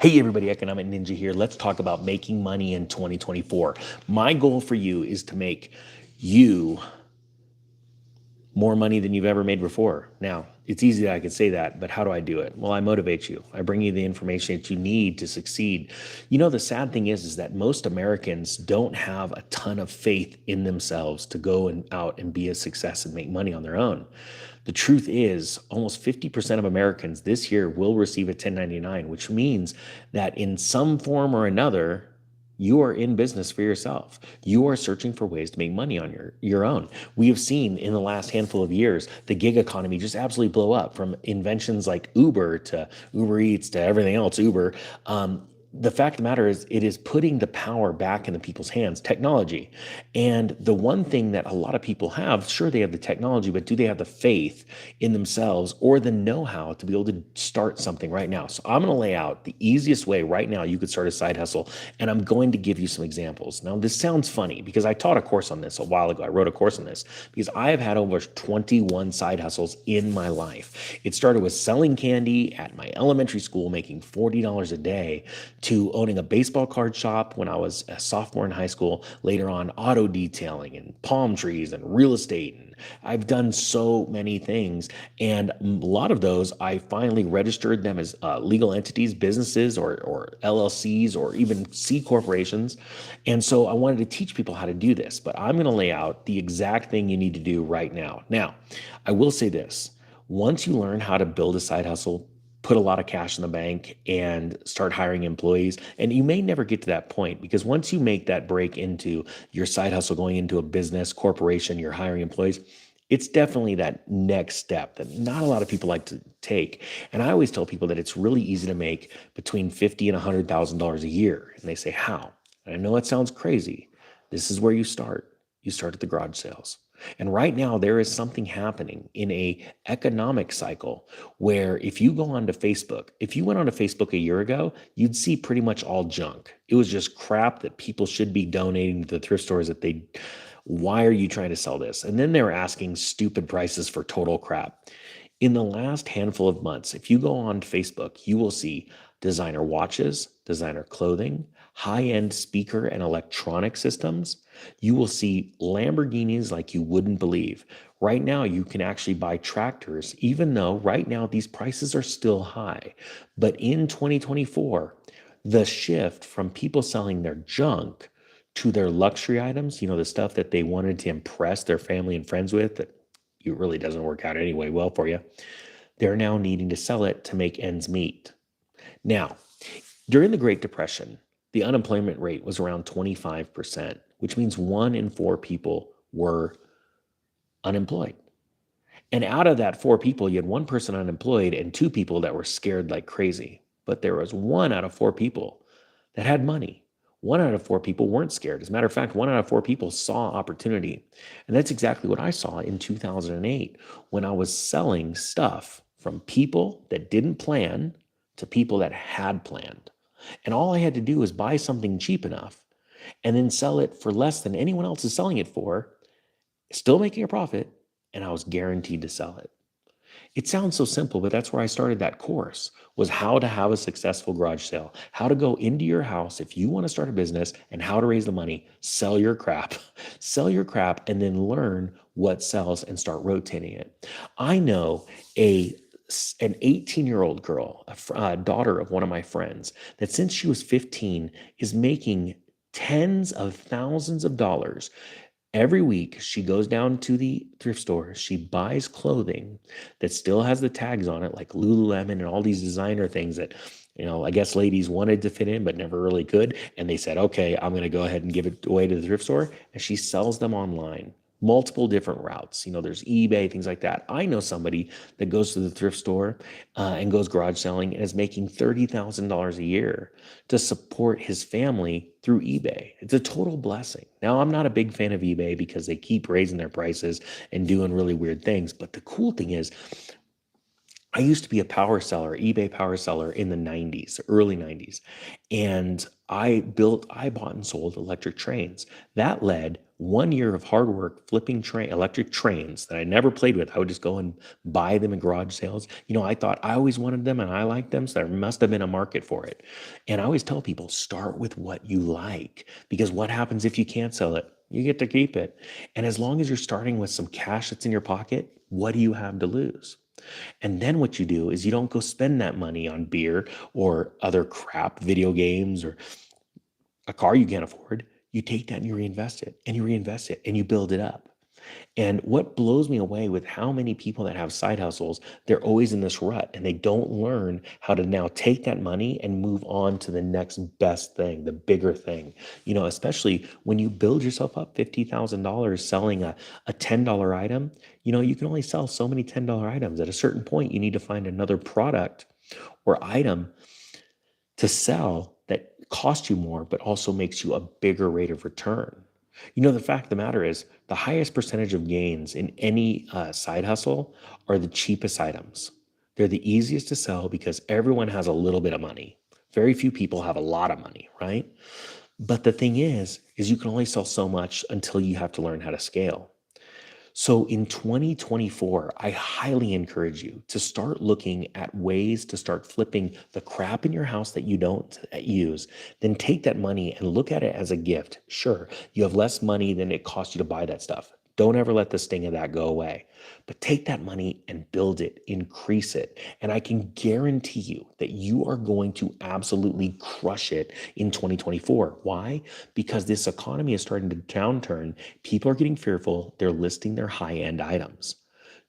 Hey everybody, Economic Ninja here. Let's talk about making money in 2024. My goal for you is to make you more money than you've ever made before. Now, it's easy that I could say that, but how do I do it? Well, I motivate you. I bring you the information that you need to succeed. You know, the sad thing is that most Americans don't have a ton of faith in themselves to go and out and be a success and make money on their own. The truth is, almost 50% of Americans this year will receive a 1099, which means that in some form or another, you are in business for yourself. You are searching for ways to make money on your own. We have seen in the last handful of years the gig economy just absolutely blow up, from inventions like Uber to Uber Eats to everything else Uber. The fact of the matter is, it is putting the power back in the people's hands, technology. And the one thing that a lot of people have, sure, they have the technology, but do they have the faith in themselves or the know-how to be able to start something right now? So I'm going to lay out the easiest way right now you could start a side hustle, and I'm going to give you some examples. Now, this sounds funny because I taught a course on this a while ago. I wrote a course on this because I have had over 21 side hustles in my life. It started with selling candy at my elementary school, making $40 a day, to owning a baseball card shop when I was a sophomore in high school, later on auto detailing and palm trees and real estate. And I've done so many things. And a lot of those, I finally registered them as legal entities, businesses, or LLCs, or even C corporations. And so I wanted to teach people how to do this, but I'm going to lay out the exact thing you need to do right now. Now, I will say this. Once you learn how to build a side hustle, put a lot of cash in the bank and start hiring employees. And you may never get to that point, because once you make that break into your side hustle, going into a business, corporation, you're hiring employees, it's definitely that next step that not a lot of people like to take. And I always tell people that it's really easy to make between $50,000 and $100,000 a year. And they say, how? And I know it sounds crazy. This is where you start. You start at the garage sales. And right now there is something happening in a economic cycle where if you go onto Facebook, if you went onto Facebook a year ago, you'd see pretty much all junk. It was just crap that people should be donating to the thrift stores why are you trying to sell this? And then they were asking stupid prices for total crap. In the last handful of months, if you go on Facebook, you will see designer watches, designer clothing, high-end speaker and electronic systems. You will see Lamborghinis like you wouldn't believe. Right now, you can actually buy tractors, even though right now these prices are still high. But in 2024, the shift from people selling their junk to their luxury items, the stuff that they wanted to impress their family and friends with, that it really doesn't work out anyway well for you, they're now needing to sell it to make ends meet. Now, during the Great Depression, the unemployment rate was around 25%, which means 1 in 4 people were unemployed. And out of that 4 people, you had 1 person unemployed and 2 people that were scared like crazy. But there was 1 out of 4 people that had money. 1 out of 4 people weren't scared. As a matter of fact, 1 out of 4 people saw opportunity. And that's exactly what I saw in 2008 when I was selling stuff from people that didn't plan to people that had planned. And all I had to do was buy something cheap enough and then sell it for less than anyone else is selling it for, still making a profit, and I was guaranteed to sell it. It sounds so simple, but that's where I started that course, was how to have a successful garage sale, how to go into your house if you want to start a business, and how to raise the money, sell your crap, sell your crap, and then learn what sells and start rotating it. I know an 18-year-old girl, a daughter of one of my friends, that since she was 15 is making tens of thousands of dollars. Every week, she goes down to the thrift store. She buys clothing that still has the tags on it, like Lululemon and all these designer things that, I guess ladies wanted to fit in, but never really could. And they said, okay, I'm going to go ahead and give it away to the thrift store. And she sells them online, multiple different routes. There's eBay, things like that. I know somebody that goes to the thrift store and goes garage selling and is making $30,000 a year to support his family through eBay. It's a total blessing. Now, I'm not a big fan of eBay because they keep raising their prices and doing really weird things. But the cool thing is, I used to be a power seller, eBay power seller in the 90s, early 90s. And I bought and sold electric trains. That led 1 year of hard work flipping electric trains that I never played with. I would just go and buy them in garage sales. I thought I always wanted them and I liked them, so there must have been a market for it. And I always tell people, start with what you like, because what happens if you can't sell it? You get to keep it. And as long as you're starting with some cash that's in your pocket, what do you have to lose? And then what you do is you don't go spend that money on beer or other crap, video games or a car you can't afford. You take that and you reinvest it and you reinvest it and you build it up. And what blows me away with how many people that have side hustles, they're always in this rut and they don't learn how to now take that money and move on to the next best thing, the bigger thing. Especially when you build yourself up $50,000 selling a $10 item, you can only sell so many $10 items. At a certain point, you need to find another product or item to sell that costs you more, but also makes you a bigger rate of return. The fact of the matter is, the highest percentage of gains in any side hustle are the cheapest items. They're the easiest to sell because everyone has a little bit of money. Very few people have a lot of money, right? But the thing is you can only sell so much until you have to learn how to scale. So in 2024, I highly encourage you to start looking at ways to start flipping the crap in your house that you don't use. Then take that money and look at it as a gift. Sure, you have less money than it costs you to buy that stuff. Don't ever let the sting of that go away. But take that money and build it, increase it. And I can guarantee you that you are going to absolutely crush it in 2024. Why? Because this economy is starting to downturn. People are getting fearful. They're listing their high-end items.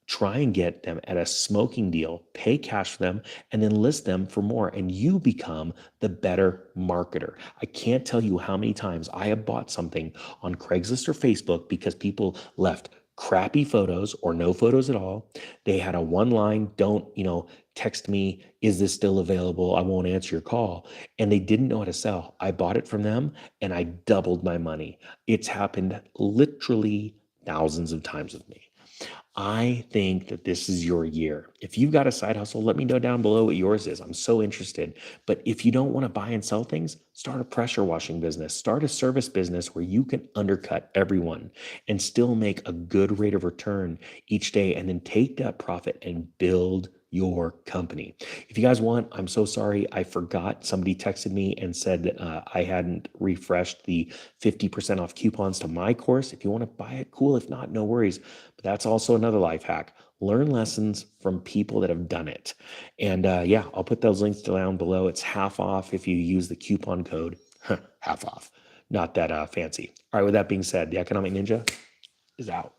Try and get them at a smoking deal, pay cash for them, and then list them for more. And you become the better marketer. I can't tell you how many times I have bought something on Craigslist or Facebook because people left crappy photos or no photos at all. They had a one line, don't, text me, is this still available? I won't answer your call. And they didn't know how to sell. I bought it from them and I doubled my money. It's happened literally thousands of times with me. I think that this is your year. If you've got a side hustle, let me know down below what yours is. I'm so interested. But if you don't want to buy and sell things, start a pressure washing business, start a service business where you can undercut everyone and still make a good rate of return each day, and then take that profit and build your company. If you guys want, I'm so sorry. I forgot. Somebody texted me and said that I hadn't refreshed the 50% off coupons to my course. If you want to buy it, cool. If not, no worries. But that's also another life hack. Learn lessons from people that have done it. And yeah, I'll put those links down below. It's half off if you use the coupon code. Half off. Not that fancy. All right, with that being said, the Economic Ninja is out.